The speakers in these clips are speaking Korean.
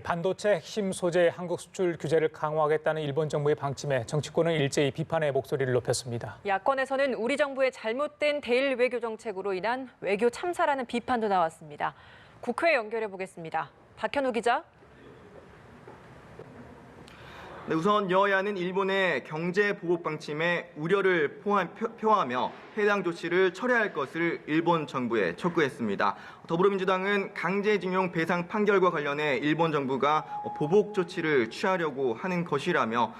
반도체 핵심 소재 한국 수출 규제를 강화하겠다는 일본 정부의 방침에 정치권은 일제히 비판의 목소리를 높였습니다. 야권에서는 우리 정부의 잘못된 대일 외교 정책으로 인한 외교 참사라는 비판도 나왔습니다. 국회 연결해 보겠습니다. 박현우 기자. 네, 우선 여야는 일본의 경제 보복 방침에 우려를 표하며 해당 조치를 철회할 것을 일본 정부에 촉구했습니다. 더불어민주당은 강제징용 배상 판결과 관련해 일본 정부가 보복 조치를 취하려고 하는 것이라며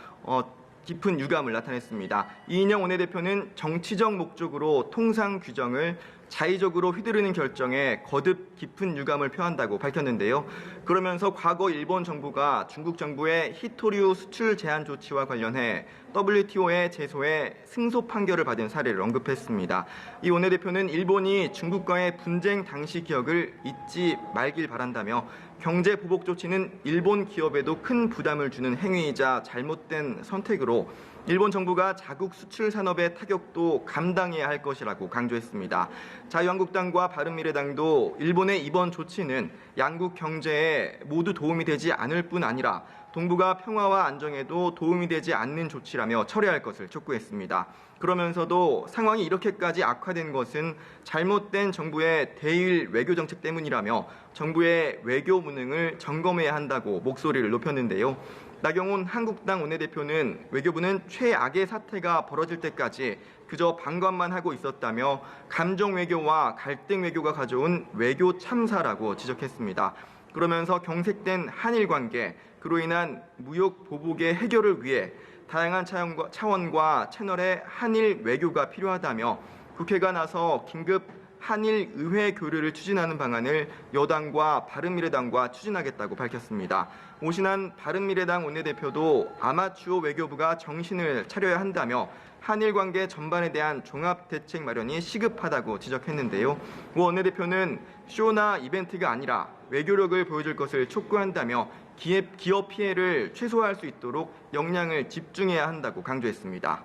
깊은 유감을 나타냈습니다. 이인영 원내대표는 정치적 목적으로 통상 규정을 자의적으로 휘두르는 결정에 거듭 깊은 유감을 표한다고 밝혔는데요. 그러면서 과거 일본 정부가 중국 정부의 히토류 수출 제한 조치와 관련해 WTO의 제소에 승소 판결을 받은 사례를 언급했습니다. 이 원내대표는 일본이 중국과의 분쟁 당시 기억을 잊지 말길 바란다며 경제 보복 조치는 일본 기업에도 큰 부담을 주는 행위이자 잘못된 선택으로 일본 정부가 자국 수출 산업의 타격도 감당해야 할 것이라고 강조했습니다. 자유한국당과 바른미래당도 일본의 이번 조치는 양국 경제에 모두 도움이 되지 않을 뿐 아니라 동북아 평화와 안정에도 도움이 되지 않는 조치라며 철회할 것을 촉구했습니다. 그러면서도 상황이 이렇게까지 악화된 것은 잘못된 정부의 대일 외교 정책 때문이라며 정부의 외교 무능을 점검해야 한다고 목소리를 높였는데요. 나경원 한국당 원내대표는 외교부는 최악의 사태가 벌어질 때까지 그저 방관만 하고 있었다며 감정 외교와 갈등 외교가 가져온 외교 참사라고 지적했습니다. 그러면서 경색된 한일 관계, 그로 인한 무역 보복의 해결을 위해 다양한 차원과 채널의 한일 외교가 필요하다며 국회가 나서 긴급 한일 의회 교류를 추진하는 방안을 여당과 바른미래당과 추진하겠다고 밝혔습니다. 오신환 바른미래당 원내대표도 아마추어 외교부가 정신을 차려야 한다며 한일 관계 전반에 대한 종합 대책 마련이 시급하다고 지적했는데요. 오 원내대표는 쇼나 이벤트가 아니라 외교력을 보여줄 것을 촉구한다며 기업 피해를 최소화할 수 있도록 역량을 집중해야 한다고 강조했습니다.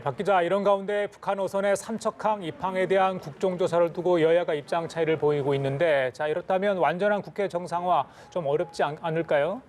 박 기자, 이런 가운데 북한 어선의 삼척항 입항에 대한 국정조사를 두고 여야가 입장 차이를 보이고 있는데, 이렇다면 완전한 국회 정상화 좀 어렵지 않을까요?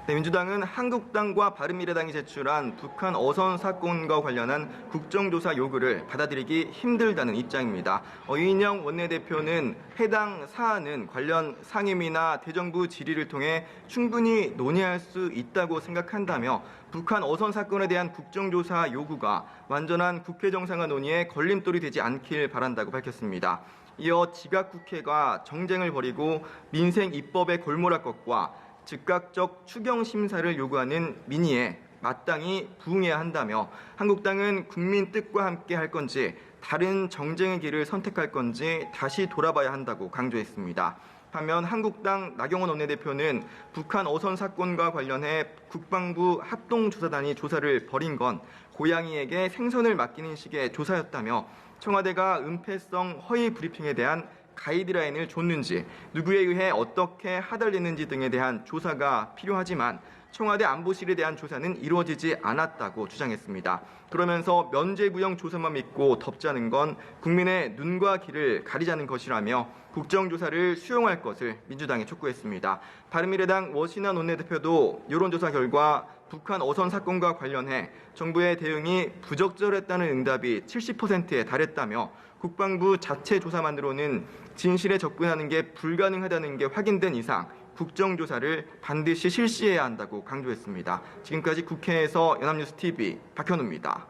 네, 민주당은 한국당과 바른미래당이 제출한 북한 어선 사건과 관련한 국정조사 요구를 받아들이기 힘들다는 입장입니다. 이인영 원내대표는 해당 사안은 관련 상임위나 대정부 질의를 통해 충분히 논의할 수 있다고 생각한다며 북한 어선 사건에 대한 국정조사 요구가 완전한 국회 정상화 논의에 걸림돌이 되지 않길 바란다고 밝혔습니다. 이어 지각국회가 정쟁을 벌이고 민생 입법의 골몰할 것과 즉각적 추경 심사를 요구하는 민의에 마땅히 부응해야 한다며 한국당은 국민 뜻과 함께 할 건지 다른 정쟁의 길을 선택할 건지 다시 돌아봐야 한다고 강조했습니다. 반면 한국당 나경원 원내대표는 북한 어선 사건과 관련해 국방부 합동조사단이 조사를 벌인 건 고양이에게 생선을 맡기는 식의 조사였다며 청와대가 은폐성 허위 브리핑에 대한 가이드라인을 줬는지, 누구에 의해 어떻게 하달됐는지 등에 대한 조사가 필요하지만 청와대 안보실에 대한 조사는 이루어지지 않았다고 주장했습니다. 그러면서 면죄부형 조사만 믿고 덮자는 건 국민의 눈과 귀를 가리자는 것이라며 국정조사를 수용할 것을 민주당에 촉구했습니다. 바른미래당 워신환 원내대표도 여론조사 결과 북한 어선 사건과 관련해 정부의 대응이 부적절했다는 응답이 70%에 달했다며 국방부 자체 조사만으로는 진실에 접근하는 게 불가능하다는 게 확인된 이상 국정조사를 반드시 실시해야 한다고 강조했습니다. 지금까지 국회에서 연합뉴스TV 박현우입니다.